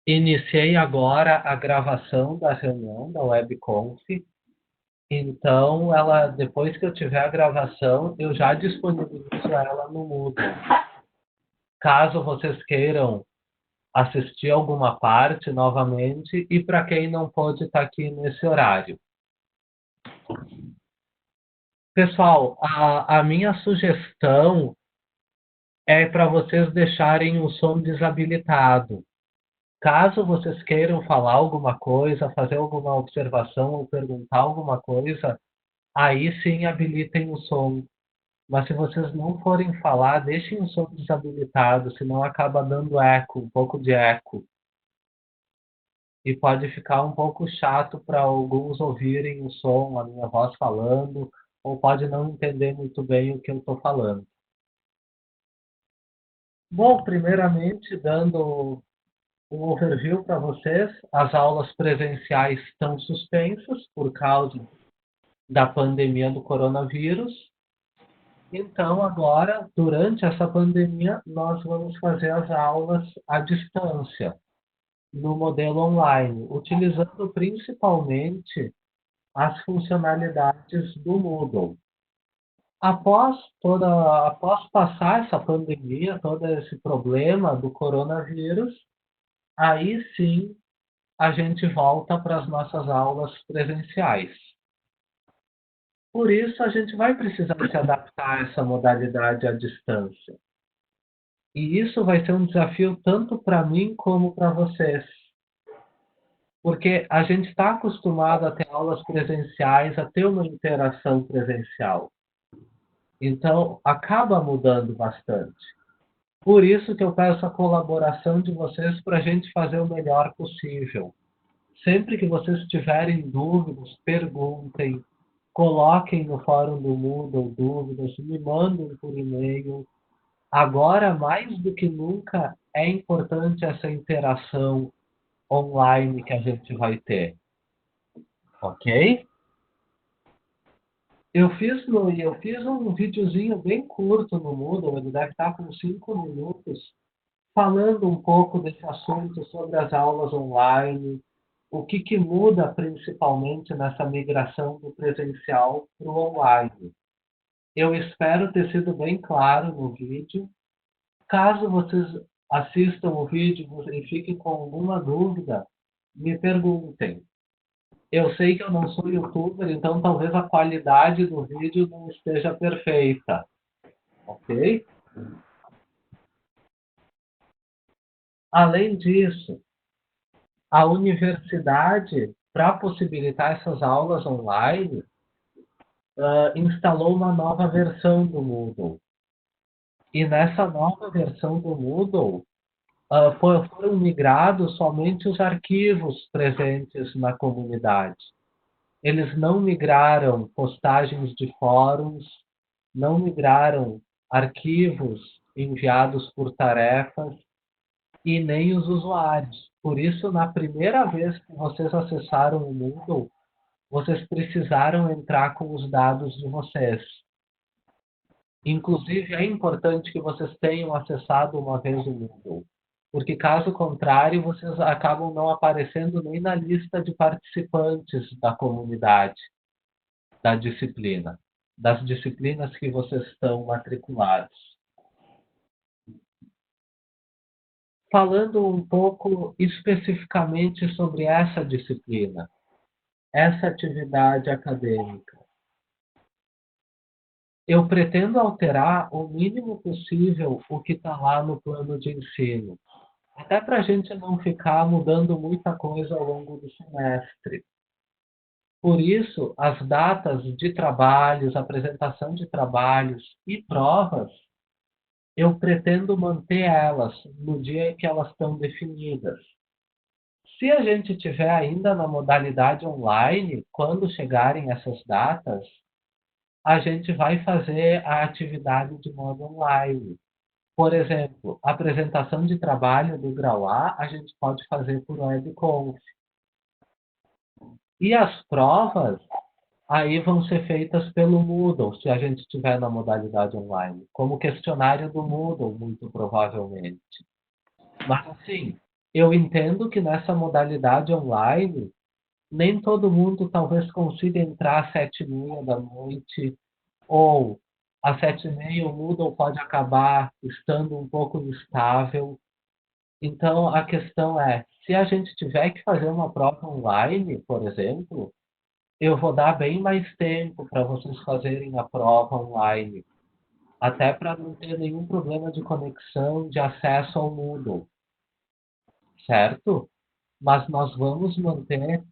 Iniciei agora a gravação da reunião da WebConf, então depois que eu tiver a gravação, eu já disponibilizo ela no Moodle. Caso vocês queiram assistir alguma parte novamente e para quem não pode estar aqui nesse horário. Pessoal, a minha sugestão é para vocês deixarem o som desabilitado. Caso vocês queiram falar alguma coisa, fazer alguma observação ou perguntar alguma coisa, aí sim habilitem o som. Mas se vocês não forem falar, deixem o som desabilitado, senão acaba dando eco, um pouco de eco. E pode ficar um pouco chato para alguns ouvirem o som, a minha voz falando, ou pode não entender muito bem o que eu estou falando. Bom, primeiramente, dando um overview para vocês, as aulas presenciais estão suspensas por causa da pandemia do coronavírus. Então, agora, durante essa pandemia, nós vamos fazer as aulas à distância, no modelo online, utilizando principalmente as funcionalidades do Moodle. Após passar essa pandemia, todo esse problema do coronavírus, aí sim a gente volta para as nossas aulas presenciais. Por isso, a gente vai precisar se adaptar a essa modalidade à distância. E isso vai ser um desafio tanto para mim como para vocês. Porque a gente está acostumado a ter aulas presenciais, a ter uma interação presencial. Então, acaba mudando bastante. Por isso que eu peço a colaboração de vocês para a gente fazer o melhor possível. Sempre que vocês tiverem dúvidas, perguntem, coloquem no fórum do Moodle dúvidas, me mandem por e-mail. Agora, mais do que nunca, é importante essa interação online que a gente vai ter. Ok? Eu fiz um videozinho bem curto no Moodle, ele deve estar com 5 minutos, falando um pouco desse assunto sobre as aulas online, o que muda principalmente nessa migração do presencial para o online. Eu espero ter sido bem claro no vídeo. Caso vocês assistam o vídeo e fiquem com alguma dúvida, me perguntem. Eu sei que eu não sou youtuber, então talvez a qualidade do vídeo não esteja perfeita, ok? Além disso, a universidade, para possibilitar essas aulas online, instalou uma nova versão do Moodle. E nessa nova versão do Moodle, foram migrados somente os arquivos presentes na comunidade. Eles não migraram postagens de fóruns, não migraram arquivos enviados por tarefas e nem os usuários. Por isso, na primeira vez que vocês acessaram o Moodle, vocês precisaram entrar com os dados de vocês. Inclusive, é importante que vocês tenham acessado uma vez o Moodle, porque caso contrário, vocês acabam não aparecendo nem na lista de participantes da comunidade, da disciplina, das disciplinas que vocês estão matriculados. Falando um pouco especificamente sobre essa disciplina, essa atividade acadêmica. Eu pretendo alterar o mínimo possível o que está lá no plano de ensino, até para a gente não ficar mudando muita coisa ao longo do semestre. Por isso, as datas de trabalhos, apresentação de trabalhos e provas, eu pretendo manter elas no dia em que elas estão definidas. Se a gente tiver ainda na modalidade online, quando chegarem essas datas, a gente vai fazer a atividade de modo online. Por exemplo, a apresentação de trabalho do grau A gente pode fazer por webconf. E as provas aí vão ser feitas pelo Moodle, se a gente estiver na modalidade online, como questionário do Moodle, muito provavelmente. Mas, assim, Eu entendo que nessa modalidade online, nem todo mundo talvez consiga entrar às 7h30 da noite, ou às 7h30 o Moodle pode acabar estando um pouco instável. Então, a questão é, se a gente tiver que fazer uma prova online, por exemplo, eu vou dar bem mais tempo para vocês fazerem a prova online, até para não ter nenhum problema de conexão, de acesso ao Moodle, certo? Mas nós vamos manter,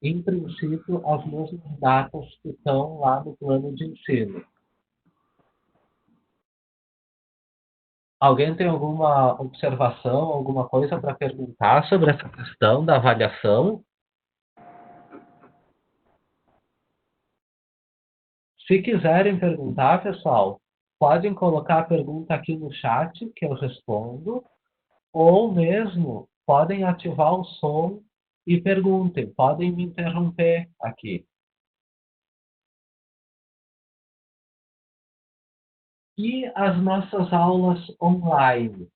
em princípio, as mesmas datas que estão lá no plano de ensino. Alguém tem alguma observação, alguma coisa para perguntar sobre essa questão da avaliação? Se quiserem perguntar, pessoal, podem colocar a pergunta aqui no chat que eu respondo, ou mesmo podem ativar o som e perguntem, podem me interromper aqui. E as nossas aulas online?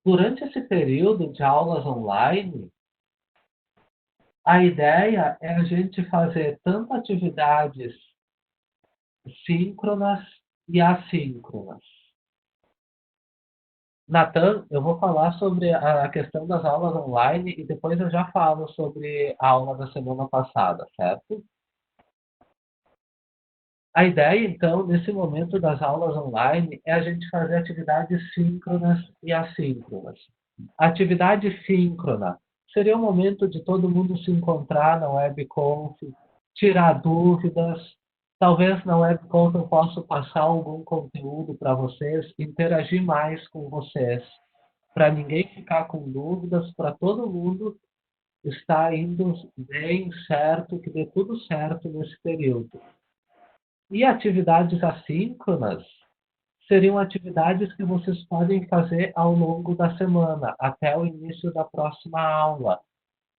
Durante esse período de aulas online, a ideia é a gente fazer tanto atividades síncronas e assíncronas. Natan, eu vou falar sobre a questão das aulas online e depois eu já falo sobre a aula da semana passada, certo? A ideia, então, nesse momento das aulas online é a gente fazer atividades síncronas e assíncronas. Atividade síncrona seria o momento de todo mundo se encontrar na webconf, tirar dúvidas. Talvez na webconf eu possa passar algum conteúdo para vocês, interagir mais com vocês, para ninguém ficar com dúvidas, para todo mundo estar indo bem, certo, que dê tudo certo nesse período. E atividades assíncronas seriam atividades que vocês podem fazer ao longo da semana, até o início da próxima aula.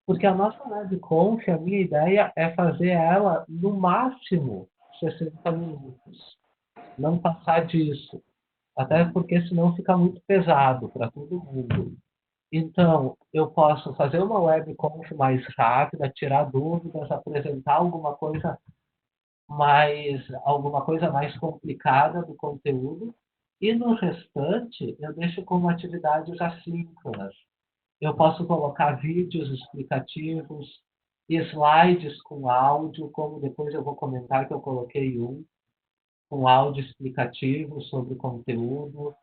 Porque a nossa webconf, a minha ideia é fazer ela no máximo 60 minutos. Não passar disso. Até porque senão fica muito pesado para todo mundo. Então, eu posso fazer uma webconf mais rápida, tirar dúvidas, apresentar alguma coisa mais complicada do conteúdo, e no restante eu deixo como atividades assíncronas. Eu posso colocar vídeos explicativos, slides com áudio, como depois eu vou comentar que eu coloquei um, com áudio explicativo sobre o conteúdo.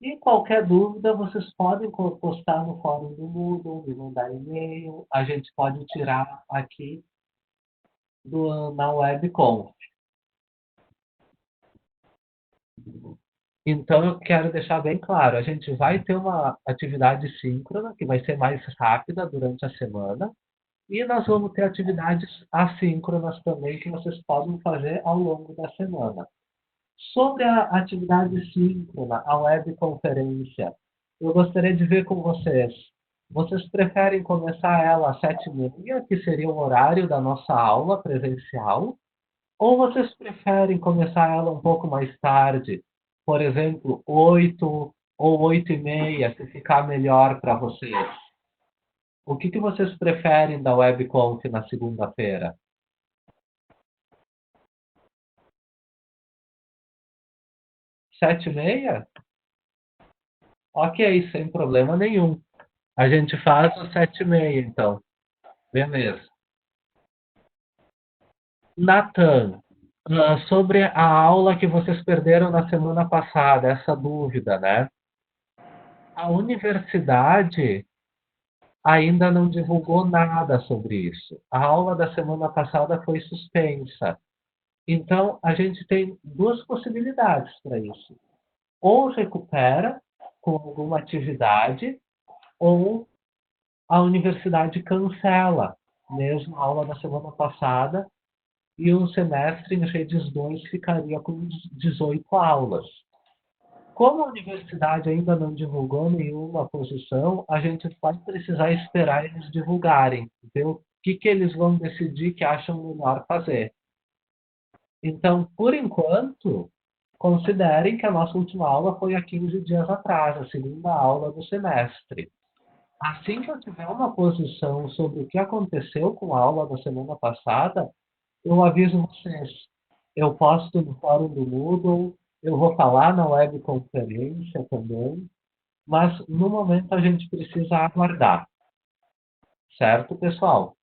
E qualquer dúvida, vocês podem postar no fórum do Moodle, me mandar e-mail, a gente pode tirar aqui na webconf. Então, eu quero deixar bem claro, a gente vai ter uma atividade síncrona, que vai ser mais rápida durante a semana, e nós vamos ter atividades assíncronas também, que vocês podem fazer ao longo da semana. Sobre a atividade síncrona, a webconferência, eu gostaria de ver com vocês. Vocês preferem começar ela às 7h30, que seria o horário da nossa aula presencial? Ou vocês preferem começar ela um pouco mais tarde? Por exemplo, 8 ou 8h30, se ficar melhor para vocês. O que vocês preferem da webconf na segunda-feira? 7h30? Ok, sem problema nenhum. A gente faz às 7h30, então. Beleza. Nathan, sobre a aula que vocês perderam na semana passada, essa dúvida, né? A universidade ainda não divulgou nada sobre isso. A aula da semana passada foi suspensa. Então, a gente tem duas possibilidades para isso. Ou recupera com alguma atividade, ou a universidade cancela mesmo a aula da semana passada e o semestre em redes 2 ficaria com 18 aulas. Como a universidade ainda não divulgou nenhuma posição, a gente vai precisar esperar eles divulgarem, ver o que eles vão decidir que acham melhor fazer. Então, por enquanto, Considerem que a nossa última aula foi há 15 dias atrás, a segunda aula do semestre. Assim que eu tiver uma posição sobre o que aconteceu com a aula da semana passada, eu aviso vocês. Eu posto no fórum do Moodle, eu vou falar na webconferência também, mas no momento a gente precisa aguardar. Certo, pessoal?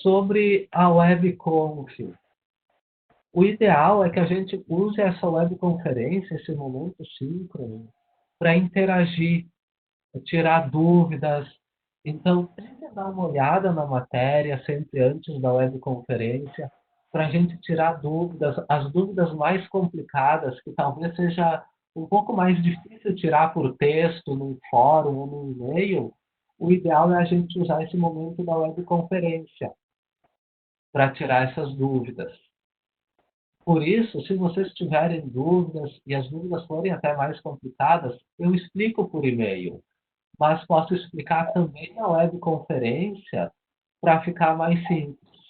Sobre a webconf, o ideal é que a gente use essa webconferência, esse momento síncrono, para interagir, tirar dúvidas. Então, tente dar uma olhada na matéria sempre antes da webconferência, para a gente tirar dúvidas, as dúvidas mais complicadas, que talvez seja um pouco mais difícil tirar por texto, num fórum ou num e-mail. O ideal é a gente usar esse momento da webconferência para tirar essas dúvidas. Por isso, se vocês tiverem dúvidas e as dúvidas forem até mais complicadas, eu explico por e-mail, mas posso explicar também na webconferência para ficar mais simples.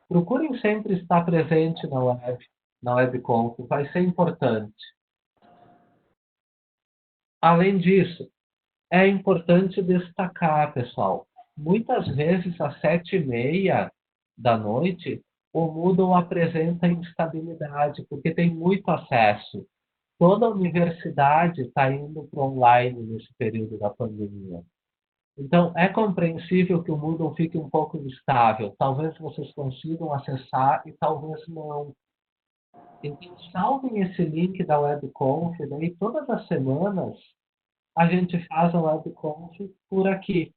Procurem sempre estar presente na webconf, vai ser importante. Além disso, é importante destacar, pessoal, muitas vezes às 7h30 da noite, o Moodle apresenta instabilidade, porque tem muito acesso. Toda a universidade está indo para online nesse período da pandemia. Então, é compreensível que o Moodle fique um pouco instável. Talvez vocês consigam acessar e talvez não. Então, salvem esse link da webconf, daí todas as semanas a gente faz a webconf por aqui,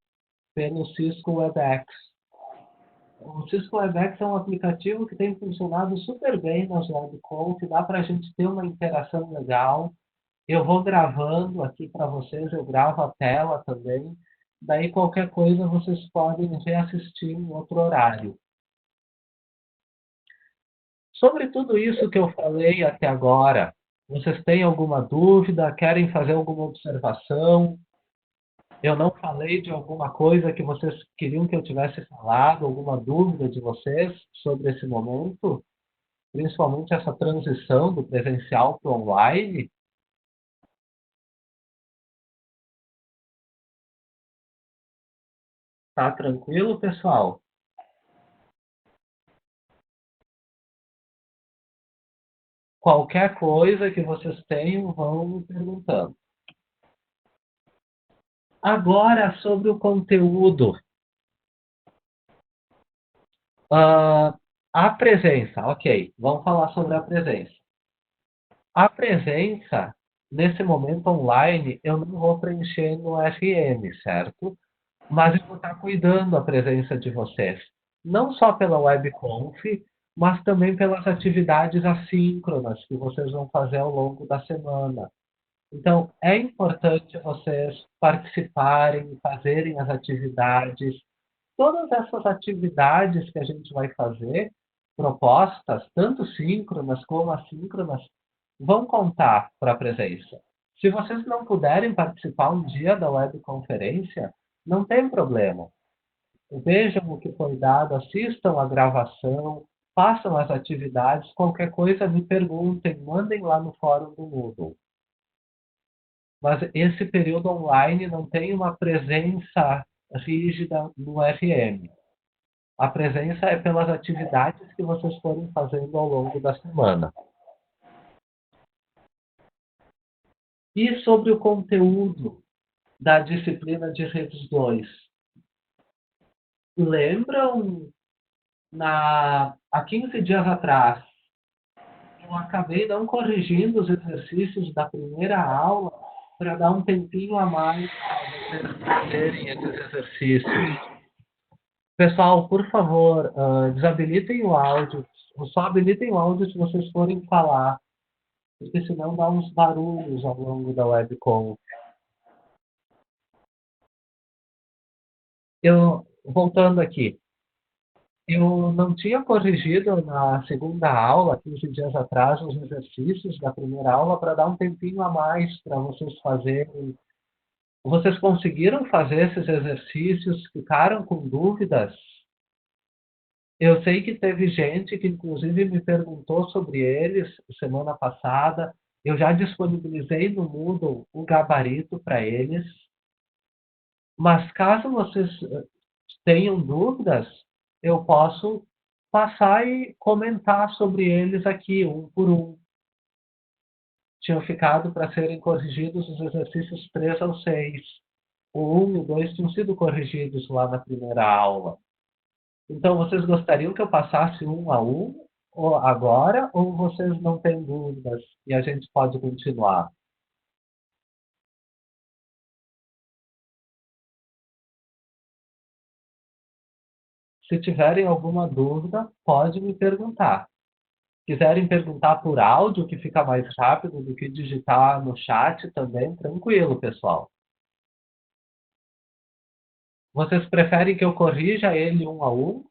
pelo Cisco WebEx. O Cisco WebEx é um aplicativo que tem funcionado super bem nas webconf, dá para a gente ter uma interação legal. Eu vou gravando aqui para vocês, eu gravo a tela também. Daí qualquer coisa vocês podem reassistir em outro horário. Sobre tudo isso que eu falei até agora, vocês têm alguma dúvida? Querem fazer alguma observação? Eu não falei de alguma coisa que vocês queriam que eu tivesse falado, alguma dúvida de vocês sobre esse momento, principalmente essa transição do presencial para o online? Tá tranquilo, pessoal? Qualquer coisa que vocês tenham, vão me perguntando. Agora, sobre o conteúdo. A presença, ok. Vamos falar sobre a presença. A presença, nesse momento online, eu não vou preencher no RM, certo? Mas eu vou estar cuidando da presença de vocês. Não só pela webconf, mas também pelas atividades assíncronas que vocês vão fazer ao longo da semana. Então, é importante vocês participarem, fazerem as atividades. Todas essas atividades que a gente vai fazer, propostas, tanto síncronas como assíncronas, vão contar para a presença. Se vocês não puderem participar um dia da webconferência, não tem problema. Vejam o que foi dado, assistam a gravação, façam as atividades, qualquer coisa me perguntem, mandem lá no fórum do Moodle. Mas esse período online não tem uma presença rígida no FM. A presença é pelas atividades que vocês forem fazendo ao longo da semana. E sobre o conteúdo da disciplina de redes 2? Lembram, há 15 dias atrás, eu acabei não corrigindo os exercícios da primeira aula para dar um tempinho a mais para vocês fazerem esses exercícios. Pessoal, por favor, desabilitem o áudio. Só habilitem o áudio se vocês forem falar, porque senão dá uns barulhos ao longo da webcam. Voltando aqui, eu não tinha corrigido na segunda aula, 15 dias atrás, os exercícios da primeira aula para dar um tempinho a mais para vocês fazerem. Vocês conseguiram fazer esses exercícios? Ficaram com dúvidas? Eu sei que teve gente que, inclusive, me perguntou sobre eles semana passada. Eu já disponibilizei no Moodle o gabarito para eles. Mas caso vocês tenham dúvidas, eu posso passar e comentar sobre eles aqui, um por um. Tinham ficado para serem corrigidos os exercícios 3 ao 6. O 1 e o 2 tinham sido corrigidos lá na primeira aula. Então, vocês gostariam que eu passasse um a um ou agora, ou vocês não têm dúvidas e a gente pode continuar? Se tiverem alguma dúvida, pode me perguntar. Quiserem perguntar por áudio, que fica mais rápido do que digitar no chat também, tranquilo, pessoal. Vocês preferem que eu corrija ele um a um,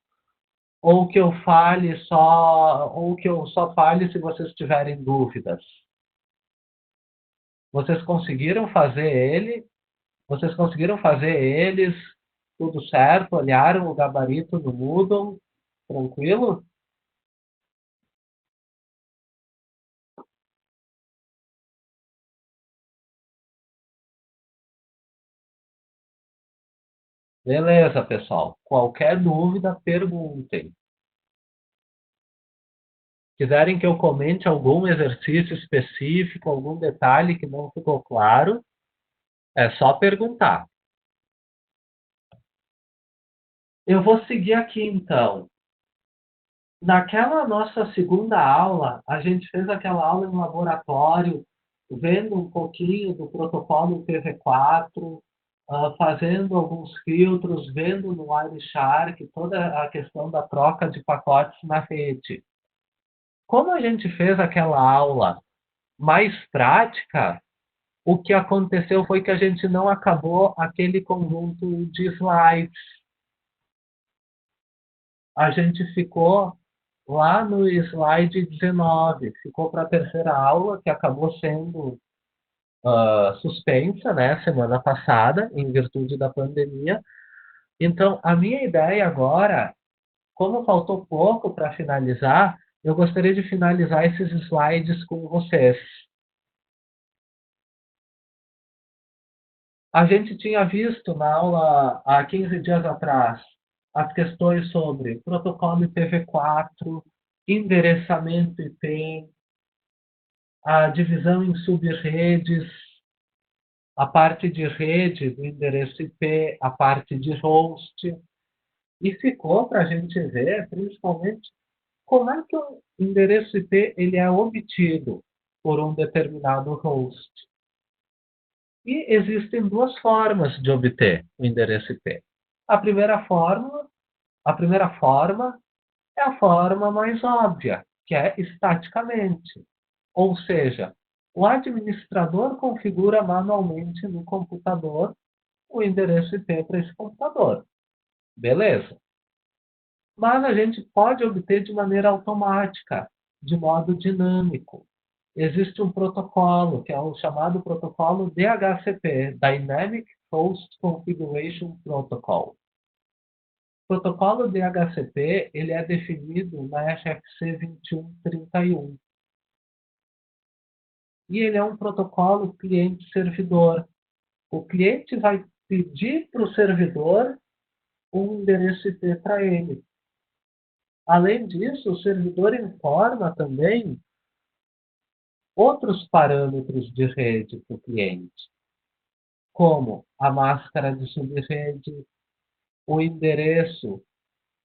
ou que eu fale só, ou que eu só fale se vocês tiverem dúvidas? Vocês conseguiram fazer ele? Vocês conseguiram fazer eles tudo certo? Olharam o gabarito no Moodle? Tranquilo? Beleza, pessoal. Qualquer dúvida, perguntem. Quiserem que eu comente algum exercício específico, algum detalhe que não ficou claro, é só perguntar. Eu vou seguir aqui então. Naquela nossa segunda aula, a gente fez aquela aula em laboratório, vendo um pouquinho do protocolo PV4, fazendo alguns filtros, vendo no Wireshark toda a questão da troca de pacotes na rede. Como a gente fez aquela aula mais prática, o que aconteceu foi que a gente não acabou aquele conjunto de slides. A gente ficou lá no slide 19, ficou para a terceira aula, que acabou sendo suspensa, né, semana passada, em virtude da pandemia. Então, a minha ideia agora, como faltou pouco para finalizar, eu gostaria de finalizar esses slides com vocês. A gente tinha visto na aula há 15 dias atrás as questões sobre protocolo IPv4, endereçamento IP, a divisão em subredes, a parte de rede do endereço IP, a parte de host, e ficou para a gente ver, principalmente, como é que o endereço IP ele é obtido por um determinado host. E existem duas formas de obter o endereço IP. A primeira forma, a primeira forma é a forma mais óbvia, que é estaticamente. Ou seja, o administrador configura manualmente no computador o endereço IP para esse computador. Beleza. Mas a gente pode obter de maneira automática, de modo dinâmico. Existe um protocolo, que é o chamado protocolo DHCP, Dynamic Host Configuration Protocol. O protocolo DHCP ele é definido na RFC 2131. E ele é um protocolo cliente-servidor. O cliente vai pedir para o servidor um endereço IP para ele. Além disso, o servidor informa também outros parâmetros de rede para o cliente, como a máscara de subrede, o endereço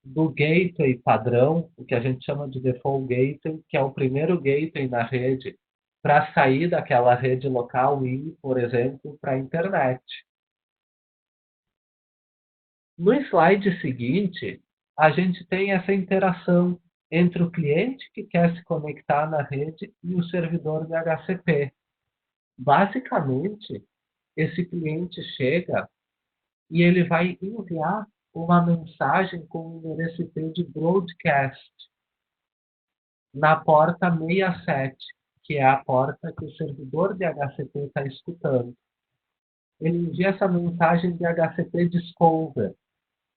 do gateway padrão, o que a gente chama de default gateway, que é o primeiro gateway na rede para sair daquela rede local e ir, por exemplo, para a internet. No slide seguinte, a gente tem essa interação entre o cliente que quer se conectar na rede e o servidor de HCP. Basicamente, esse cliente chega e ele vai enviar uma mensagem com o endereço IP de broadcast na porta 67, que é a porta que o servidor de HCP está escutando. Ele envia essa mensagem de HCP Discover.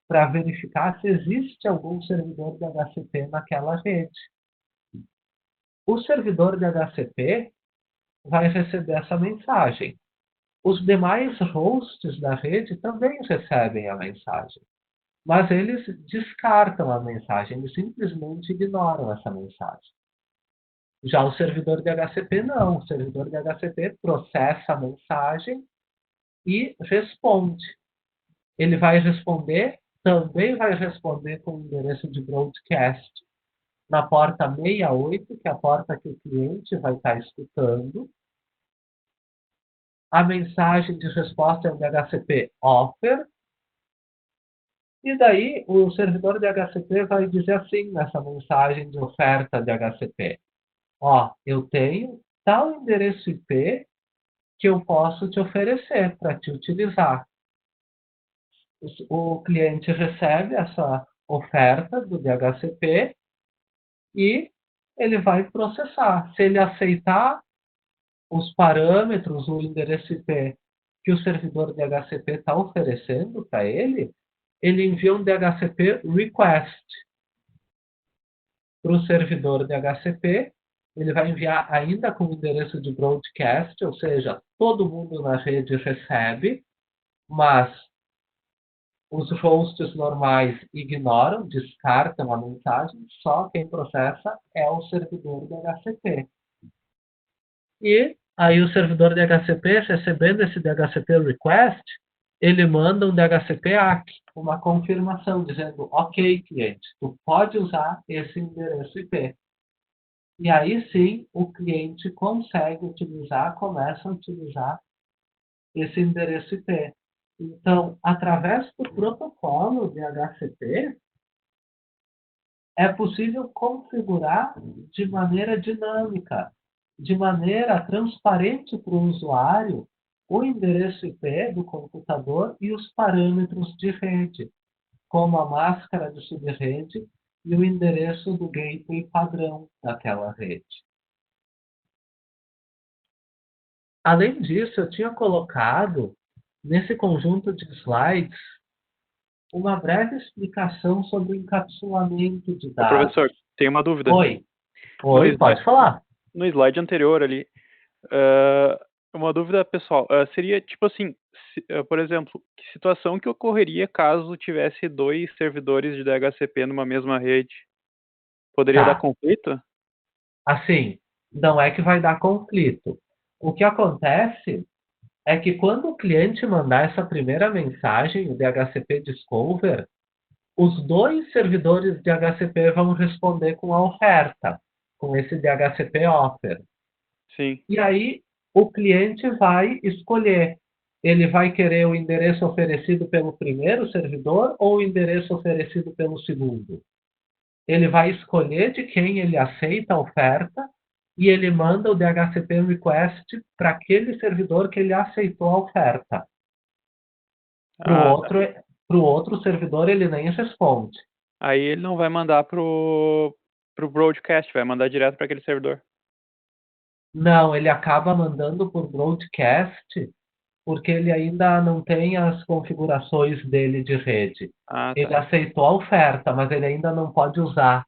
para verificar se existe algum servidor de HCP naquela rede. O servidor de HCP vai receber essa mensagem. Os demais hosts da rede também recebem a mensagem, mas eles descartam a mensagem, eles simplesmente ignoram essa mensagem. Já o servidor de HCP não. O servidor de HCP processa a mensagem e responde. Ele vai responder, também vai responder com o endereço de broadcast na porta 68, que é a porta que o cliente vai estar escutando. A mensagem de resposta é um DHCP offer. E daí o servidor de HCP vai dizer assim nessa mensagem de oferta de HCP. Ó, eu tenho tal endereço IP que eu posso te oferecer para te utilizar. O cliente recebe essa oferta do DHCP e ele vai processar. Se ele aceitar os parâmetros, o endereço IP que o servidor DHCP está oferecendo para ele, ele envia um DHCP request para o servidor DHCP. Ele vai enviar ainda com o endereço de broadcast, ou seja, todo mundo na rede recebe, mas os hosts normais ignoram, descartam a mensagem, só quem processa é o servidor DHCP. E aí o servidor DHCP, recebendo esse DHCP request, ele manda um DHCP ACK, uma confirmação dizendo, ok, cliente, tu pode usar esse endereço IP. E aí sim, o cliente consegue utilizar, começa a utilizar esse endereço IP. Então, através do protocolo de HCP, é possível configurar de maneira dinâmica, de maneira transparente para o usuário, o endereço IP do computador e os parâmetros de rede, como a máscara de subrede e o endereço do gateway padrão daquela rede. Além disso, eu tinha colocado nesse conjunto de slides uma breve explicação sobre o encapsulamento de dados. Professor, tem uma dúvida. Oi, pode falar. No slide anterior ali, uma dúvida pessoal, seria tipo assim, por exemplo, que situação que ocorreria caso tivesse 2 servidores de DHCP numa mesma rede? Poderia dar conflito? Assim, não é que vai dar conflito. O que acontece é que quando o cliente mandar essa primeira mensagem, o DHCP Discover, os 2 servidores de DHCP vão responder com a oferta, com esse DHCP Offer. Sim. E aí o cliente vai escolher. Ele vai querer o endereço oferecido pelo primeiro servidor ou o endereço oferecido pelo segundo. Ele vai escolher de quem ele aceita a oferta e ele manda o DHCP request para aquele servidor que ele aceitou a oferta. Para o outro servidor, ele nem responde. Aí ele não vai mandar pro broadcast, vai mandar direto para aquele servidor. Não, ele acaba mandando por broadcast porque ele ainda não tem as configurações dele de rede. Ele aceitou a oferta, mas ele ainda não pode usar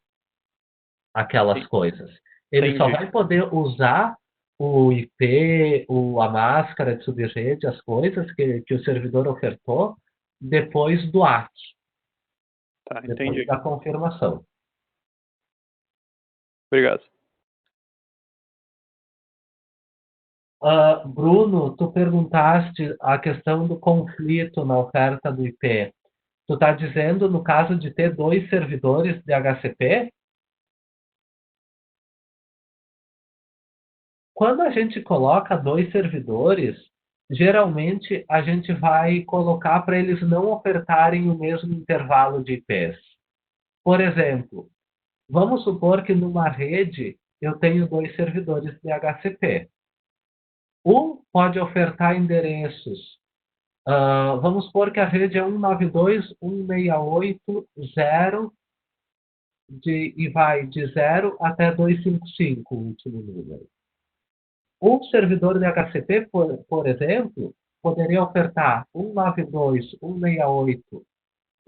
aquelas coisas. Ele só vai poder usar o IP, a máscara de subrede, as coisas que o servidor ofertou, depois do ACK. Depois da confirmação. Obrigado. Bruno, tu perguntaste a questão do conflito na oferta do IP. Tu está dizendo no caso de ter 2 servidores de HCP? Quando a gente coloca 2 servidores, geralmente a gente vai colocar para eles não ofertarem o mesmo intervalo de IPs. Por exemplo, vamos supor que numa rede eu tenho 2 servidores de HCP. Um pode ofertar endereços. Vamos supor que a rede é 192.168.0 e vai de 0 até 255, o último número. Um servidor de HCP, por exemplo, poderia ofertar 192.168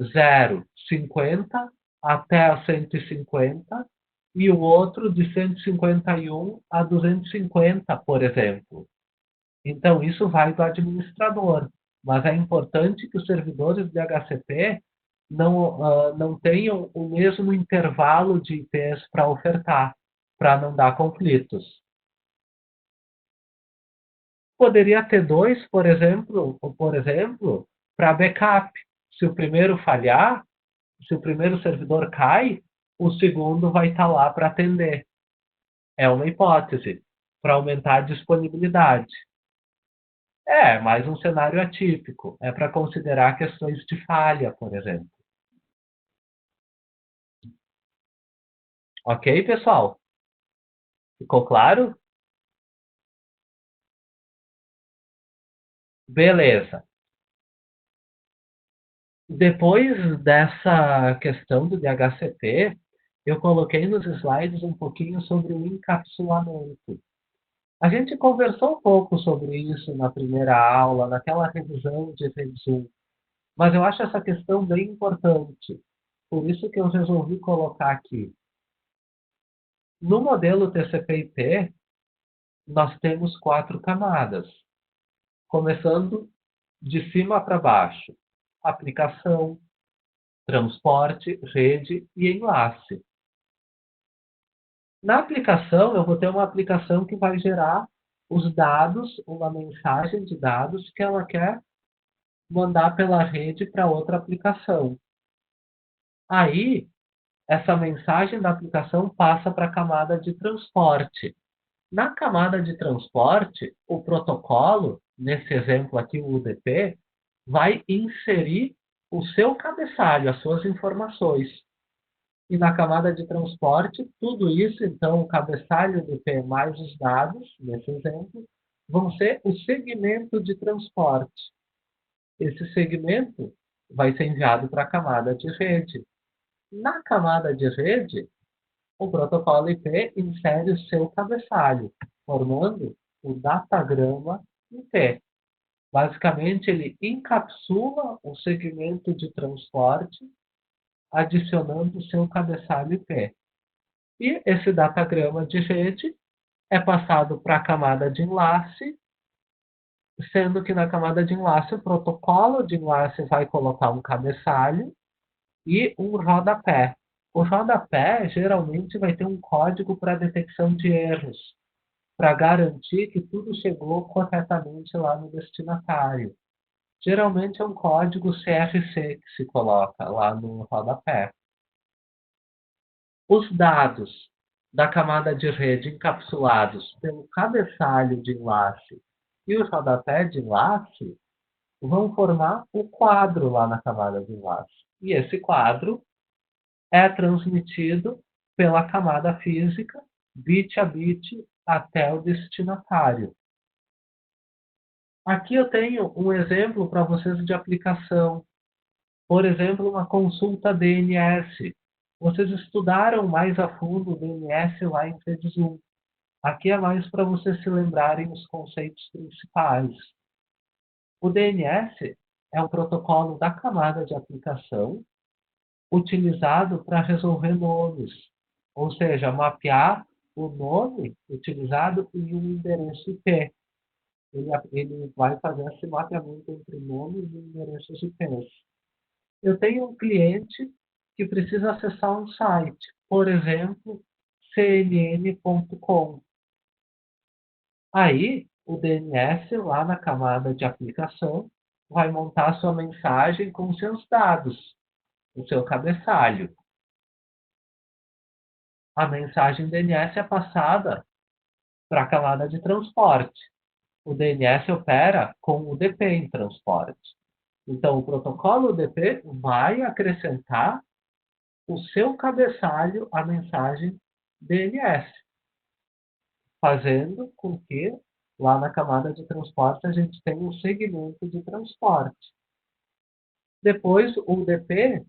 0, 50 até a 150 e o outro de 151 a 250, por exemplo. Então, isso vai do administrador, mas é importante que os servidores de HCP não tenham o mesmo intervalo de IPs para ofertar, para não dar conflitos. Poderia ter dois, por exemplo, para backup. Se o primeiro falhar, se o primeiro servidor cai, o segundo vai estar lá para atender. É uma hipótese, para aumentar a disponibilidade. É, mais um cenário atípico. É para considerar questões de falha, por exemplo. Ok, pessoal? Ficou claro? Beleza. Depois dessa questão do DHCP, eu coloquei nos slides um pouquinho sobre o encapsulamento. A gente conversou um pouco sobre isso na primeira aula, naquela revisão de resumo, mas eu acho essa questão bem importante. Por isso que eu resolvi colocar aqui. No modelo TCP/IP, nós temos 4 camadas, começando de cima para baixo: aplicação, transporte, rede e enlace. Na aplicação, eu vou ter uma aplicação que vai gerar os dados, uma mensagem de dados que ela quer mandar pela rede para outra aplicação. Aí, essa mensagem da aplicação passa para a camada de transporte. Na camada de transporte, o protocolo, nesse exemplo aqui, o UDP, vai inserir o seu cabeçalho, as suas informações. E na camada de transporte, tudo isso, então, o cabeçalho UDP mais os dados, nesse exemplo, vão ser o segmento de transporte. Esse segmento vai ser enviado para a camada de rede. Na camada de rede, o protocolo IP insere o seu cabeçalho, formando o datagrama IP. Basicamente, ele encapsula o segmento de transporte, adicionando o seu cabeçalho IP. E esse datagrama de rede é passado para a camada de enlace, sendo que na camada de enlace, o protocolo de enlace vai colocar um cabeçalho e um rodapé. O rodapé geralmente vai ter um código para detecção de erros, para garantir que tudo chegou corretamente lá no destinatário. Geralmente é um código CRC que se coloca lá no rodapé. Os dados da camada de rede encapsulados pelo cabeçalho de enlace e o rodapé de enlace vão formar o quadro lá na camada de enlace. E esse quadro é transmitido pela camada física, bit a bit, até o destinatário. Aqui eu tenho um exemplo para vocês de aplicação. Por exemplo, uma consulta DNS. Vocês estudaram mais a fundo o DNS lá em Redes 1. Aqui é mais para vocês se lembrarem os conceitos principais. O DNS é um protocolo da camada de aplicação utilizado para resolver nomes, ou seja, mapear o nome utilizado em um endereço IP. Ele vai fazer esse mapeamento entre nomes e endereços IPs. Eu tenho um cliente que precisa acessar um site, por exemplo, cnn.com. Aí, o DNS, lá na camada de aplicação, vai montar sua mensagem com seus dados, o seu cabeçalho. A mensagem DNS é passada para a camada de transporte. O DNS opera com o UDP em transporte. Então, o protocolo UDP vai acrescentar o seu cabeçalho à mensagem DNS, fazendo com que lá na camada de transporte a gente tenha um segmento de transporte. Depois, o UDP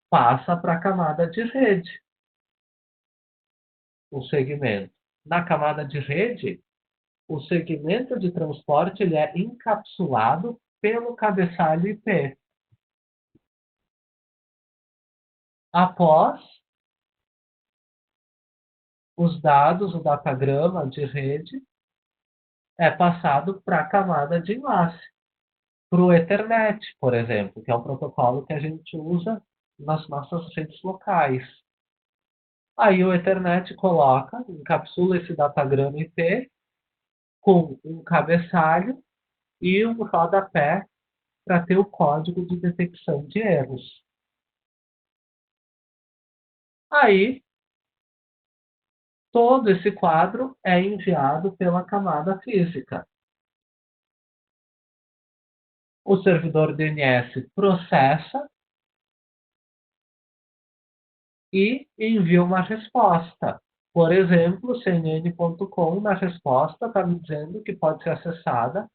passa para a camada de rede, o segmento. Na camada de rede, o segmento de transporte ele é encapsulado pelo cabeçalho IP. Após os dados, o datagrama de rede é passado para a camada de enlace, para o Ethernet, por exemplo, que é o protocolo que a gente usa nas nossas redes locais. Aí o Ethernet coloca, encapsula esse datagrama IP com um cabeçalho e um rodapé para ter o código de detecção de erros. Aí, todo esse quadro é enviado pela camada física. O servidor DNS processa e envia uma resposta. Por exemplo, cnn.com, na resposta, está me dizendo que pode ser acessada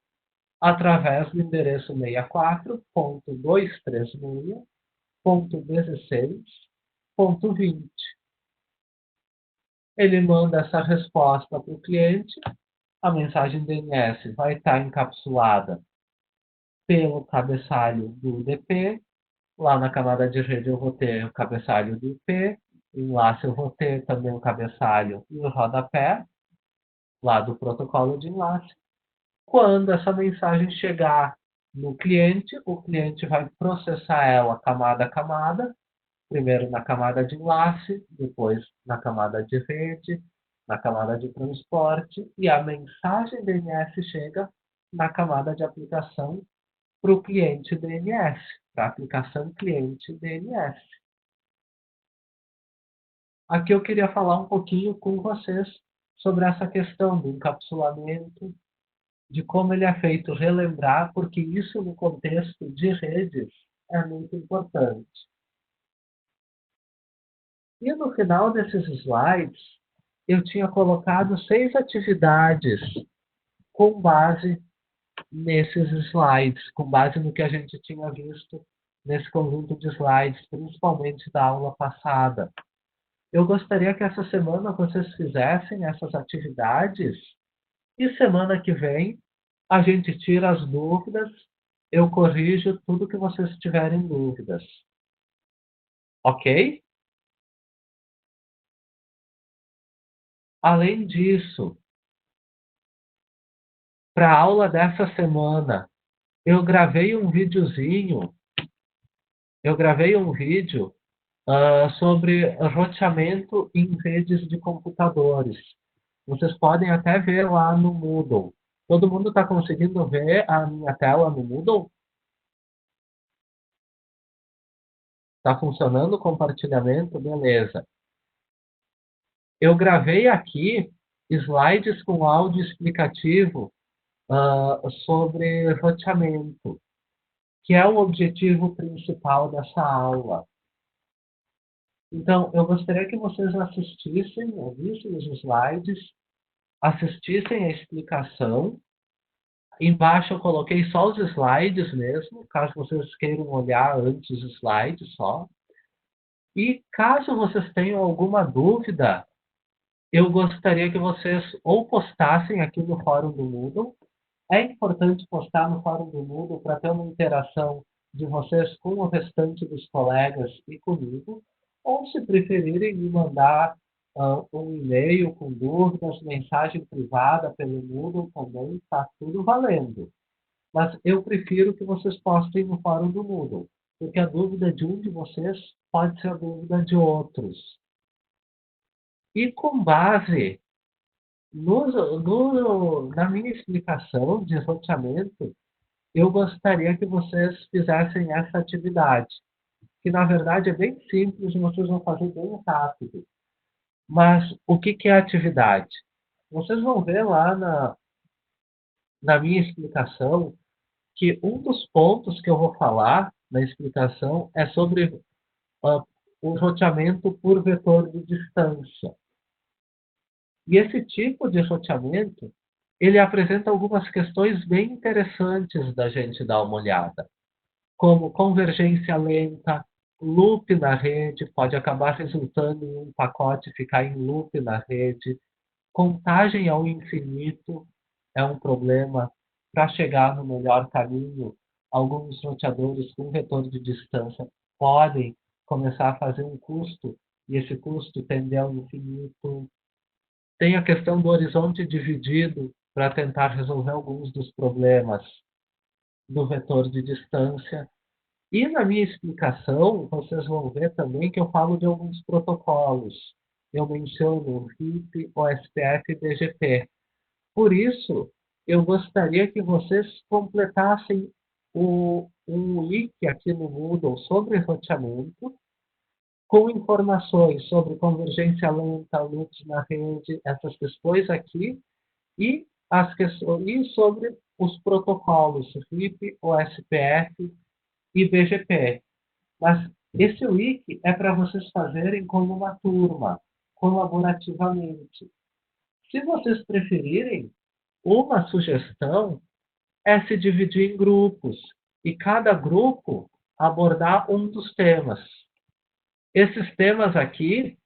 através do endereço 64.236.16.20. Ele manda essa resposta para o cliente, a mensagem DNS vai estar encapsulada pelo cabeçalho do UDP. Lá na camada de rede eu vou ter o cabeçalho do IP, enlace eu vou ter também o cabeçalho e o rodapé, lá do protocolo de enlace. Quando essa mensagem chegar no cliente, o cliente vai processar ela camada a camada, primeiro na camada de enlace, depois na camada de rede, na camada de transporte, e a mensagem DNS chega na camada de aplicação para o cliente DNS, para a aplicação cliente DNS. Aqui eu queria falar um pouquinho com vocês sobre essa questão do encapsulamento, de como ele é feito, relembrar, porque isso no contexto de redes é muito importante. E no final desses slides, eu tinha colocado 6 atividades com base nesses slides, com base no que a gente tinha visto nesse conjunto de slides, principalmente da aula passada. Eu gostaria que essa semana vocês fizessem essas atividades e semana que vem a gente tira as dúvidas, eu corrijo tudo que vocês tiverem dúvidas. Ok? Além disso, para a aula dessa semana, eu gravei um videozinho, sobre roteamento em redes de computadores. Vocês podem até ver lá no Moodle. Todo mundo está conseguindo ver a minha tela no Moodle? Está funcionando o compartilhamento? Beleza. Eu gravei aqui slides com áudio explicativo sobre roteamento, que é o objetivo principal dessa aula. Então, eu gostaria que vocês assistissem, ouvissem os slides, assistissem a explicação. Embaixo eu coloquei só os slides mesmo, caso vocês queiram olhar antes os slides só. E caso vocês tenham alguma dúvida, eu gostaria que vocês ou postassem aqui no fórum do Moodle. É importante postar no fórum do Moodle para ter uma interação de vocês com o restante dos colegas e comigo, ou se preferirem me mandar um e-mail com dúvidas, mensagem privada pelo Moodle também, está tudo valendo. Mas eu prefiro que vocês postem no fórum do Moodle, porque a dúvida de um de vocês pode ser a dúvida de outros. E com base na minha explicação de roteamento, eu gostaria que vocês fizessem essa atividade, que na verdade é bem simples e vocês vão fazer bem rápido. Mas o que é a atividade? Vocês vão ver lá na minha explicação que um dos pontos que eu vou falar na explicação é sobre o roteamento por vetor de distância. E esse tipo de roteamento, ele apresenta algumas questões bem interessantes da gente dar uma olhada, como convergência lenta, loop na rede, pode acabar resultando em um pacote ficar em loop na rede, contagem ao infinito é um problema. Para chegar no melhor caminho, alguns roteadores com vetor de distância podem começar a fazer um custo e esse custo tender ao infinito. Tem a questão do horizonte dividido para tentar resolver alguns dos problemas do vetor de distância. E na minha explicação, vocês vão ver também que eu falo de alguns protocolos. Eu menciono o RIP, OSPF e BGP. Por isso, eu gostaria que vocês completassem um wiki aqui no Moodle sobre roteamento, com informações sobre convergência lenta, loops na rede, essas questões aqui, e, e sobre os protocolos RIP, OSPF e BGP. Mas esse wiki é para vocês fazerem como uma turma, colaborativamente. Se vocês preferirem, uma sugestão é se dividir em grupos e cada grupo abordar um dos temas. Esses temas aqui,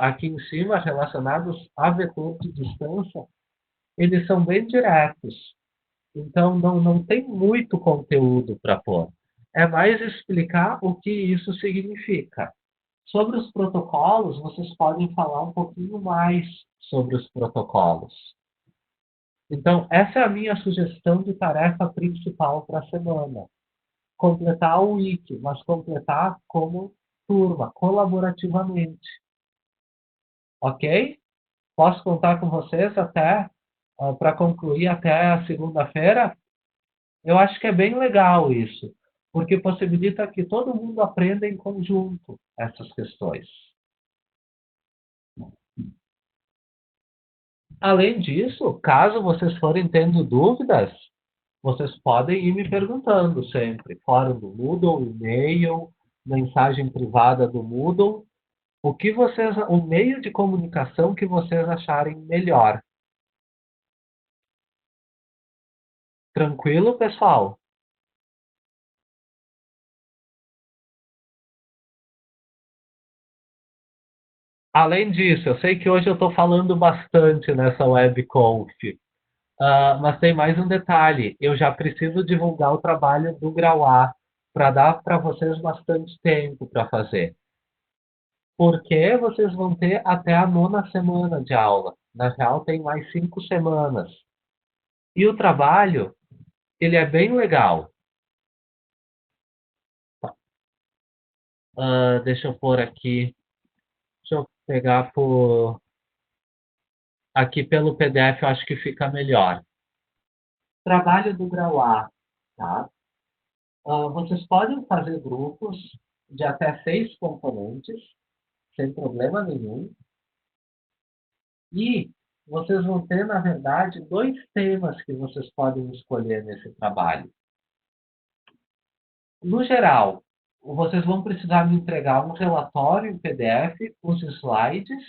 aqui em cima, relacionados a vetor de distância, eles são bem diretos. Então, não tem muito conteúdo para pôr. É mais explicar o que isso significa. Sobre os protocolos, vocês podem falar um pouquinho mais sobre os protocolos. Então, essa é a minha sugestão de tarefa principal para a semana. Completar o wiki, mas completar como turma, colaborativamente. Ok? Posso contar com vocês até para concluir até a segunda-feira? Eu acho que é bem legal isso, porque possibilita que todo mundo aprenda em conjunto essas questões. Além disso, caso vocês forem tendo dúvidas, vocês podem ir me perguntando sempre. Fórum do Moodle, e-mail, mensagem privada do Moodle. O meio de comunicação que vocês acharem melhor. Tranquilo, pessoal? Além disso, eu sei que hoje eu estou falando bastante nessa webconf, mas tem mais um detalhe. Eu já preciso divulgar o trabalho do Grau A para dar para vocês bastante tempo para fazer. Porque vocês vão ter até a 9ª semana de aula. Na real, tem mais 5 semanas. E o trabalho, ele é bem legal. Deixa eu pôr aqui. Deixa eu pegar aqui pelo PDF, eu acho que fica melhor. Trabalho do Grau A. Tá? Vocês podem fazer grupos de até 6 componentes, sem problema nenhum. E vocês vão ter, na verdade, 2 temas que vocês podem escolher nesse trabalho. No geral, vocês vão precisar me entregar um relatório em PDF, os slides,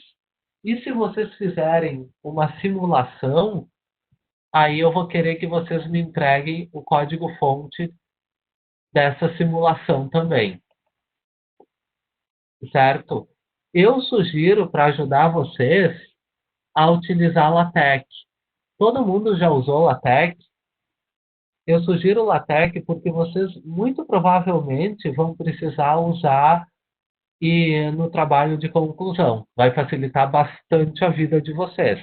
e se vocês fizerem uma simulação, aí eu vou querer que vocês me entreguem o código-fonte dessa simulação também. Certo? Eu sugiro, para ajudar vocês, a utilizar LaTeX. Todo mundo já usou LaTeX? Eu sugiro LaTeX porque vocês muito provavelmente vão precisar usar no trabalho de conclusão. Vai facilitar bastante a vida de vocês.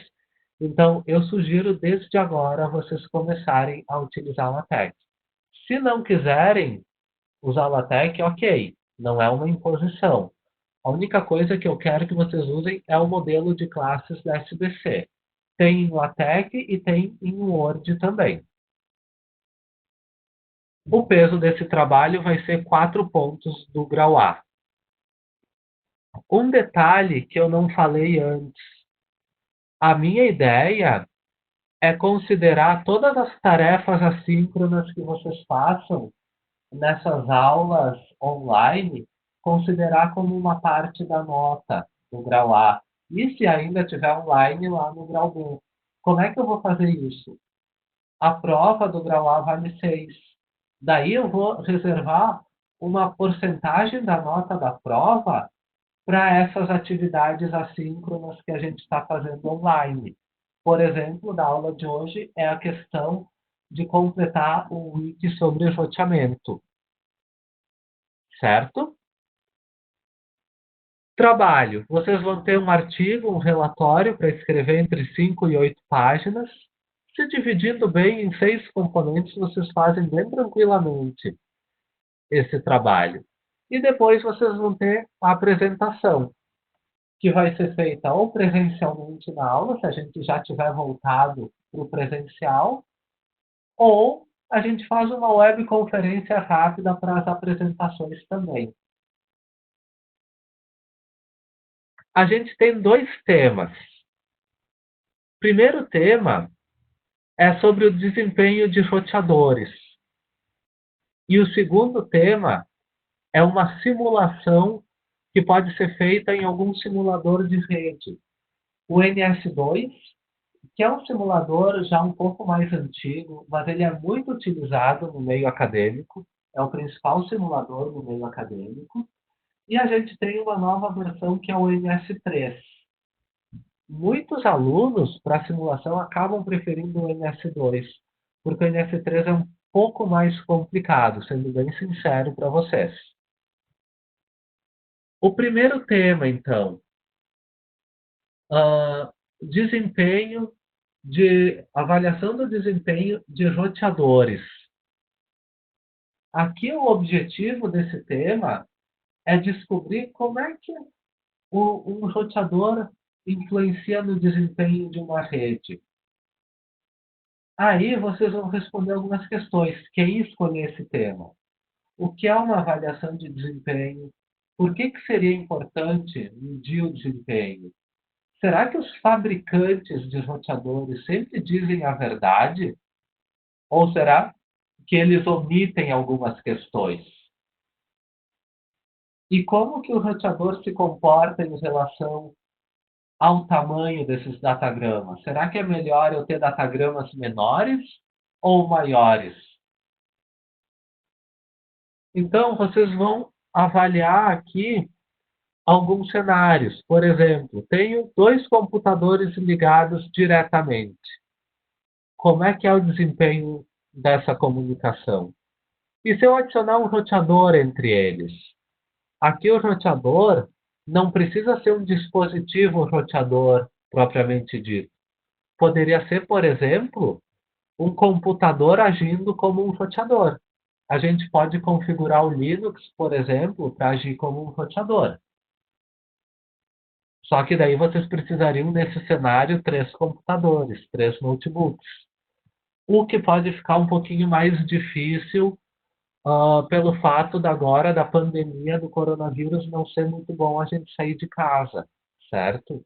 Então, eu sugiro desde agora vocês começarem a utilizar LaTeX. Se não quiserem usar LaTeX, ok, não é uma imposição. A única coisa que eu quero que vocês usem é o modelo de classes da SBC. Tem em LaTeX e tem em Word também. O peso desse trabalho vai ser 4 pontos do grau A. Um detalhe que eu não falei antes. A minha ideia é considerar todas as tarefas assíncronas que vocês façam nessas aulas online, considerar como uma parte da nota do grau A. E se ainda tiver online lá no grau B. Como é que eu vou fazer isso? A prova do grau A vale 6. Daí eu vou reservar uma porcentagem da nota da prova para essas atividades assíncronas que a gente está fazendo online. Por exemplo, da aula de hoje é a questão de completar o wiki sobre roteamento. Certo? Trabalho. Vocês vão ter um artigo, um relatório para escrever entre 5 e 8 páginas. Se dividindo bem em 6 componentes, vocês fazem bem tranquilamente esse trabalho. E depois vocês vão ter a apresentação, que vai ser feita ou presencialmente na aula, se a gente já tiver voltado para o presencial, ou a gente faz uma webconferência rápida para as apresentações também. A gente tem 2 temas. O primeiro tema é sobre o desempenho de roteadores. E o segundo tema é uma simulação que pode ser feita em algum simulador de rede. O NS2, que é um simulador já um pouco mais antigo, mas ele é muito utilizado no meio acadêmico, é o principal simulador no meio acadêmico, e a gente tem uma nova versão que é o NS3. Muitos alunos, para simulação, acabam preferindo o NS2, porque o NS3 é um pouco mais complicado, sendo bem sincero para vocês. O primeiro tema, então, desempenho avaliação do desempenho de roteadores. Aqui o objetivo desse tema é descobrir como é que um roteador influencia no desempenho de uma rede. Aí vocês vão responder algumas questões. Quem escolher esse tema? O que é uma avaliação de desempenho? Por que seria importante medir o desempenho? Será que os fabricantes de roteadores sempre dizem a verdade? Ou será que eles omitem algumas questões? E como que o roteador se comporta em relação ao tamanho desses datagramas? Será que é melhor eu ter datagramas menores ou maiores? Então, vocês vão avaliar aqui alguns cenários. Por exemplo, tenho 2 computadores ligados diretamente. Como é que é o desempenho dessa comunicação? E se eu adicionar um roteador entre eles? Aqui o roteador não precisa ser um dispositivo roteador propriamente dito. Poderia ser, por exemplo, um computador agindo como um roteador. A gente pode configurar o Linux, por exemplo, para agir como um roteador. Só que daí vocês precisariam, nesse cenário, 3 computadores, 3 notebooks. O que pode ficar um pouquinho mais difícil pelo fato agora da pandemia do coronavírus não ser muito bom a gente sair de casa, certo?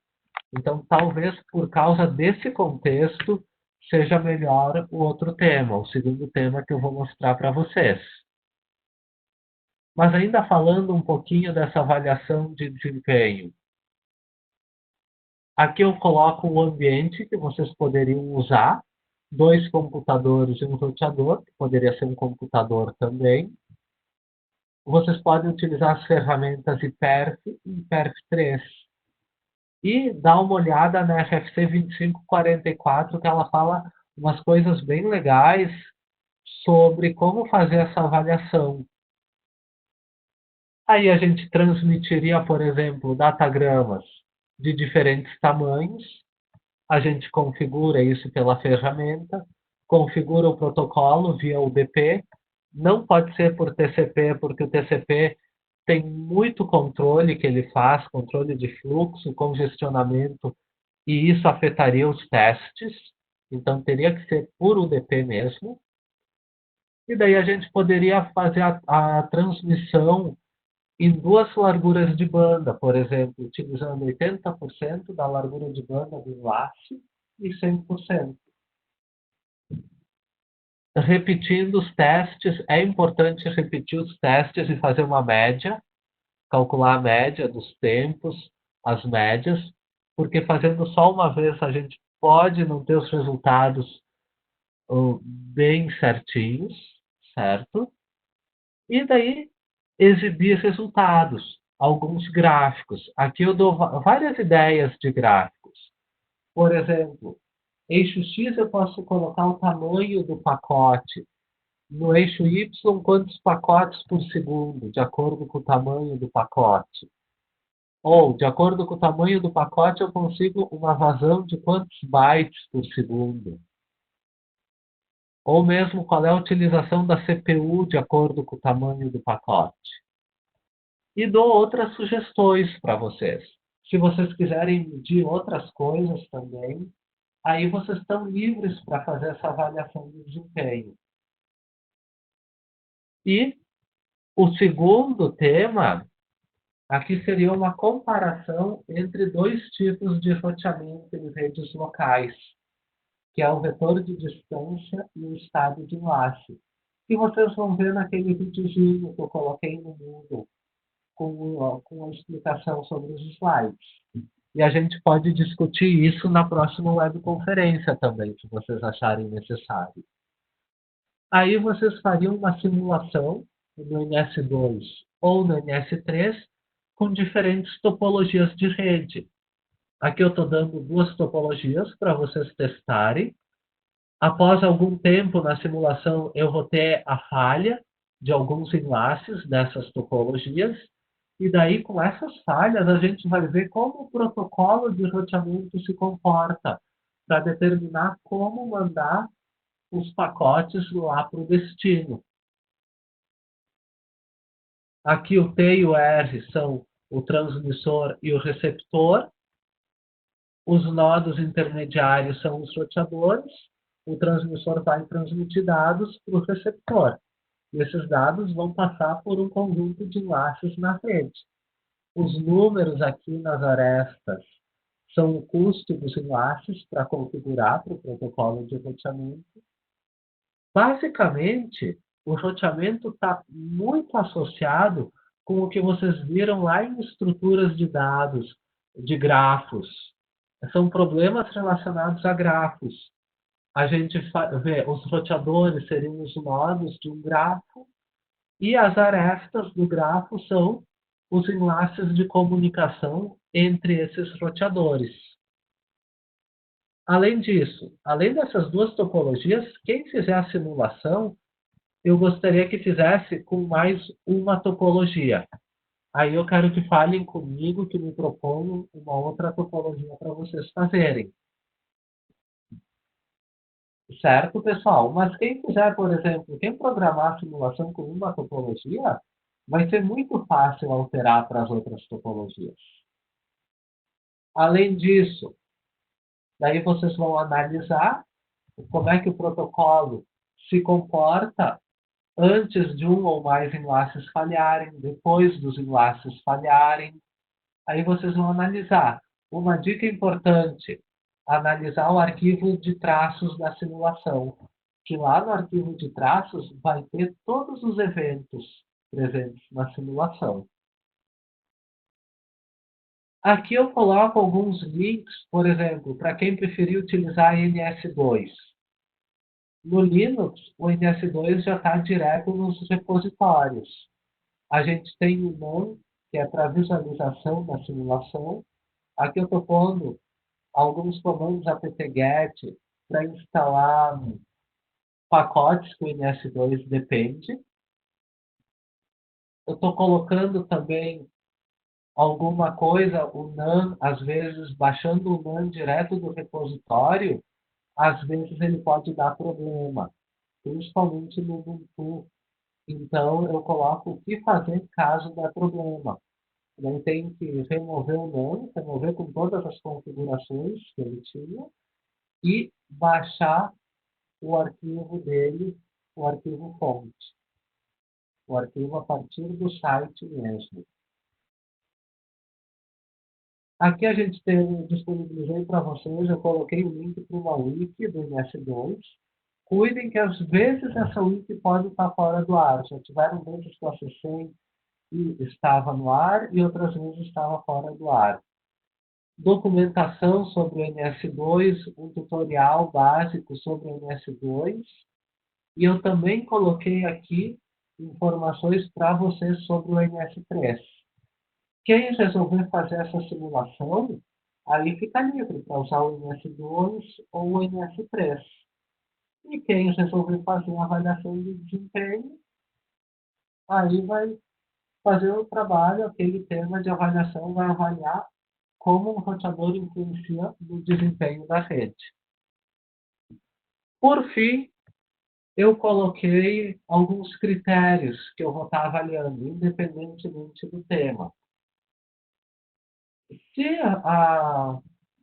Então, talvez por causa desse contexto, seja melhor o outro tema, o segundo tema que eu vou mostrar para vocês. Mas ainda falando um pouquinho dessa avaliação de desempenho. Aqui eu coloco o ambiente que vocês poderiam usar, 2 computadores e um roteador, que poderia ser um computador também. Vocês podem utilizar as ferramentas IPERF e IPERF3. E dá uma olhada na FFC 2544, que ela fala umas coisas bem legais sobre como fazer essa avaliação. Aí a gente transmitiria, por exemplo, datagramas de diferentes tamanhos. A gente configura isso pela ferramenta, configura o protocolo via UDP. Não pode ser por TCP, porque o TCP tem muito controle que ele faz, controle de fluxo, congestionamento, e isso afetaria os testes. Então, teria que ser por UDP mesmo. E daí a gente poderia fazer a transmissão em 2 larguras de banda, por exemplo, utilizando 80% da largura de banda do enlace e 100%. Repetindo os testes, é importante repetir os testes e fazer uma média, calcular a média dos tempos, as médias, porque fazendo só uma vez a gente pode não ter os resultados bem certinhos, certo? E daí exibir resultados, alguns gráficos. Aqui eu dou várias ideias de gráficos. Por exemplo, eixo X eu posso colocar o tamanho do pacote. No eixo Y, quantos pacotes por segundo, de acordo com o tamanho do pacote. Ou, de acordo com o tamanho do pacote, eu consigo uma vazão de quantos bytes por segundo. Ou mesmo qual é a utilização da CPU de acordo com o tamanho do pacote. E dou outras sugestões para vocês. Se vocês quiserem medir outras coisas também, aí vocês estão livres para fazer essa avaliação de desempenho. E o segundo tema aqui seria uma comparação entre dois tipos de roteamento em redes locais, que é o vetor de distância e o estado de enlace, que vocês vão ver naquele videozinho que eu coloquei no Moodle, com a explicação sobre os slides. E a gente pode discutir isso na próxima webconferência também, se vocês acharem necessário. Aí vocês fariam uma simulação no NS2 ou no NS3 com diferentes topologias de rede. Aqui eu estou dando duas topologias para vocês testarem. Após algum tempo na simulação, eu vou ter a falha de alguns enlaces dessas topologias. E daí, com essas falhas, a gente vai ver como o protocolo de roteamento se comporta para determinar como mandar os pacotes lá para o destino. Aqui o T e o R são o transmissor e o receptor. Os nodos intermediários são os roteadores. O transmissor vai transmitir dados para o receptor. E esses dados vão passar por um conjunto de enlaces na rede. Os números aqui nas arestas são o custo dos enlaces para configurar para o protocolo de roteamento. Basicamente, o roteamento está muito associado com o que vocês viram lá em estruturas de dados, de grafos. São problemas relacionados a grafos. A gente vê os roteadores seriam os nodos de um grafo e as arestas do grafo são os enlaces de comunicação entre esses roteadores. Além disso, além dessas duas topologias, quem fizer a simulação, eu gostaria que fizesse com mais uma topologia. Aí eu quero que falem comigo, que me proponham uma outra topologia para vocês fazerem. Certo, pessoal? Mas quem fizer, por exemplo, quem programar a simulação com uma topologia, vai ser muito fácil alterar para as outras topologias. Além disso, daí vocês vão analisar como é que o protocolo se comporta antes de um ou mais enlaces falharem, depois dos enlaces falharem. Aí vocês vão analisar. Uma dica importante, analisar o arquivo de traços da simulação, que lá no arquivo de traços vai ter todos os eventos presentes na simulação. Aqui eu coloco alguns links, por exemplo, para quem preferir utilizar NS2. No Linux, o NS2 já está direto nos repositórios. A gente tem o NaN, que é para visualização da simulação. Aqui eu estou pondo alguns comandos apt-get para instalar pacotes que o NS2 depende. Eu estou colocando também alguma coisa, o NaN, às vezes, baixando o NaN direto do repositório, às vezes ele pode dar problema, principalmente no Ubuntu. Então, eu coloco o que fazer caso dê problema. Eu tenho que remover o NaN, remover com todas as configurações que ele tinha e baixar o arquivo dele, o arquivo fonte. O arquivo a partir do site mesmo. Aqui a gente disponibilizei para vocês, eu coloquei o link para uma wiki do NS2. Cuidem que às vezes essa wiki pode estar fora do ar. Já tiveram vezes que eu acessei e estava no ar e outras vezes estava fora do ar. Documentação sobre o NS2, um tutorial básico sobre o NS2. E eu também coloquei aqui informações para vocês sobre o NS3. Quem resolver fazer essa simulação, aí fica livre para usar o NS2 ou o NS3. E quem resolver fazer uma avaliação de desempenho, aí vai fazer o trabalho, aquele tema de avaliação vai avaliar como o roteador influencia no desempenho da rede. Por fim, eu coloquei alguns critérios que eu vou estar avaliando, independentemente do tema.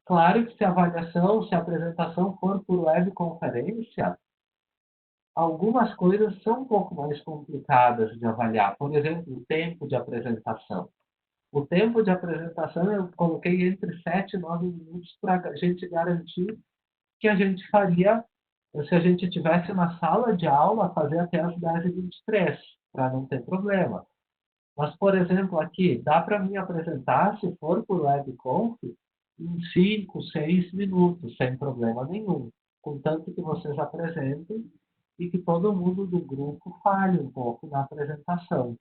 Claro que se a avaliação, se a apresentação for por webconferência, algumas coisas são um pouco mais complicadas de avaliar. Por exemplo, o tempo de apresentação. O tempo de apresentação eu coloquei entre 7 e 9 minutos para a gente garantir que a gente faria, se a gente tivesse na sala de aula, fazer até as 10h23, para não ter problema. Mas, por exemplo, aqui, dá para mim apresentar, se for por webconf, em 5, 6 minutos, sem problema nenhum. Contanto que vocês apresentem e que todo mundo do grupo fale um pouco na apresentação.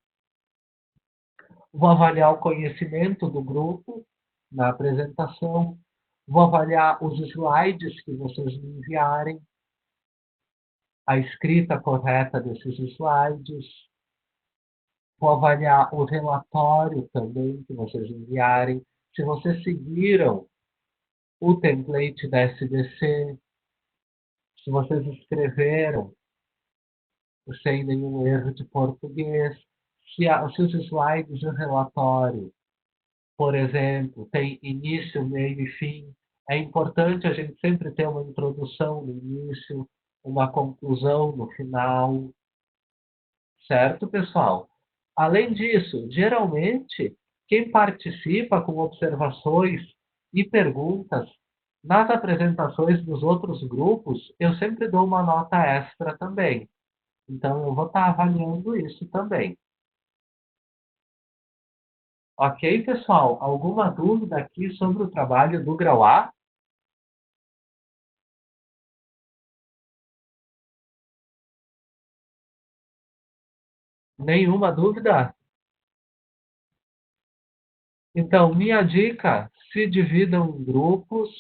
Vou avaliar o conhecimento do grupo na apresentação. Vou avaliar os slides que vocês me enviarem, a escrita correta desses slides. Vou avaliar o relatório também que vocês enviarem, se vocês seguiram o template da SDC, se vocês escreveram sem nenhum erro de português, se os slides do relatório, por exemplo, tem início, meio e fim. É importante a gente sempre ter uma introdução no início, uma conclusão no final. Certo, pessoal? Além disso, geralmente, quem participa com observações e perguntas nas apresentações dos outros grupos, eu sempre dou uma nota extra também. Então, eu vou estar avaliando isso também. Ok, pessoal? Alguma dúvida aqui sobre o trabalho do grau A? Nenhuma dúvida? Então, minha dica, se dividam em grupos.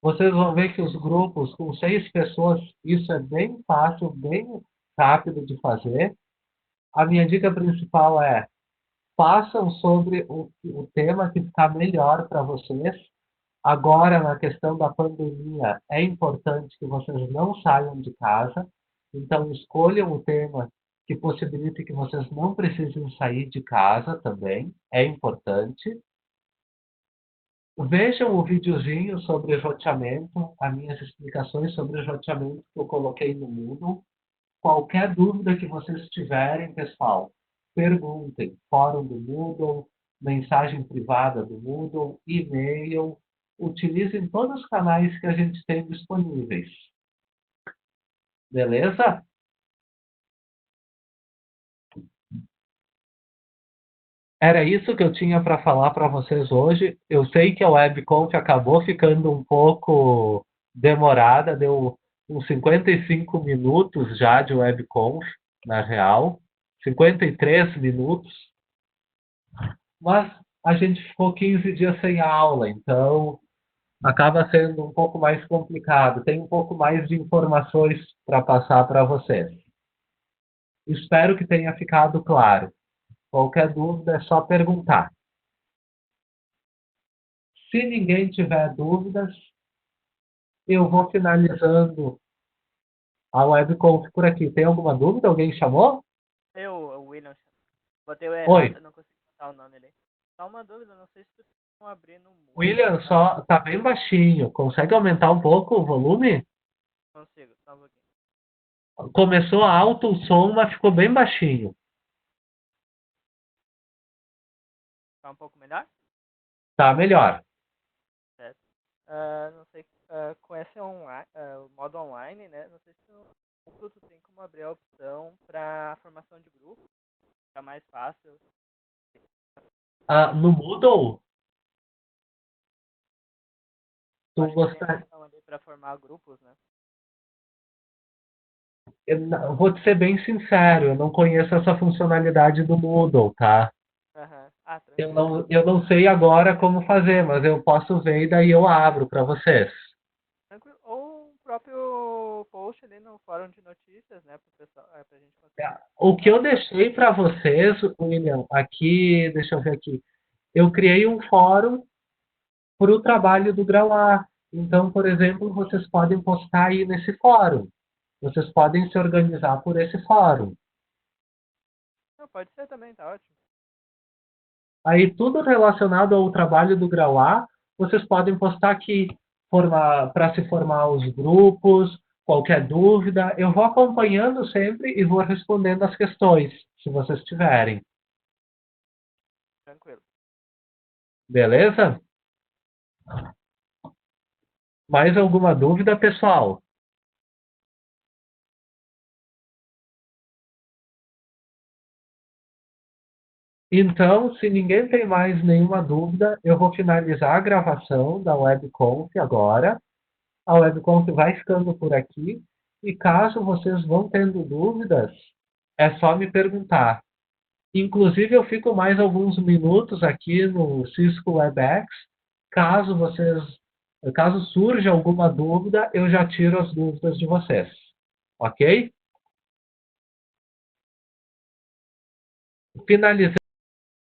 Vocês vão ver que os grupos com 6 pessoas, isso é bem fácil, bem rápido de fazer. A minha dica principal é: façam sobre o tema que ficar melhor para vocês. Agora, na questão da pandemia, é importante que vocês não saiam de casa. Então, escolham o tema que possibilite que vocês não precisem sair de casa também. É importante. Vejam o videozinho sobre roteamento, as minhas explicações sobre roteamento que eu coloquei no Moodle. Qualquer dúvida que vocês tiverem, pessoal, perguntem. Fórum do Moodle, mensagem privada do Moodle, e-mail. Utilizem todos os canais que a gente tem disponíveis. Beleza? Era isso que eu tinha para falar para vocês hoje. Eu sei que a webconf acabou ficando um pouco demorada, deu uns 55 minutos já de webconf, na real, 53 minutos, mas a gente ficou 15 dias sem aula, então acaba sendo um pouco mais complicado. Tem um pouco mais de informações para passar para vocês. Espero que tenha ficado claro. Qualquer dúvida é só perguntar. Se ninguém tiver dúvidas, eu vou finalizando a webconf por aqui. Tem alguma dúvida? Alguém chamou? O William. Botei o Oi. errado, não consegui botar o nome ali. Só uma dúvida, não sei se tu estão abrindo muito. William, só tá bem baixinho. Consegue aumentar um pouco o volume? Consigo, só um pouquinho. Começou alto o som, mas ficou bem baixinho. Tá um pouco melhor? Tá melhor. Certo. Não sei, com esse modo online, né? Não sei se tu tem como abrir a opção para formação de grupo. Fica mais fácil. No Moodle? Tu Acho que tem a gostaria... opção ali para formar grupos, né? Eu vou te ser bem sincero, eu não conheço essa funcionalidade do Moodle, tá? Aham. Eu não sei agora como fazer, mas eu posso ver e daí eu abro para vocês. Tranquilo. Ou um próprio post ali no fórum de notícias, né, pro pessoal, pra gente conseguir. O que eu deixei para vocês, William, aqui, deixa eu ver aqui. Eu criei um fórum para o trabalho do Grau A. Então, por exemplo, vocês podem postar aí nesse fórum. Vocês podem se organizar por esse fórum. Não, pode ser também, tá ótimo. Aí, tudo relacionado ao trabalho do Grau A, vocês podem postar aqui para se formar os grupos, qualquer dúvida. Eu vou acompanhando sempre e vou respondendo as questões, se vocês tiverem. Tranquilo. Beleza? Mais alguma dúvida, pessoal? Então, se ninguém tem mais nenhuma dúvida, eu vou finalizar a gravação da webconf agora. A webconf vai ficando por aqui. E caso vocês vão tendo dúvidas, é só me perguntar. Inclusive, eu fico mais alguns minutos aqui no Cisco WebEx. Caso surja alguma dúvida, eu já tiro as dúvidas de vocês. Ok? Finalizando.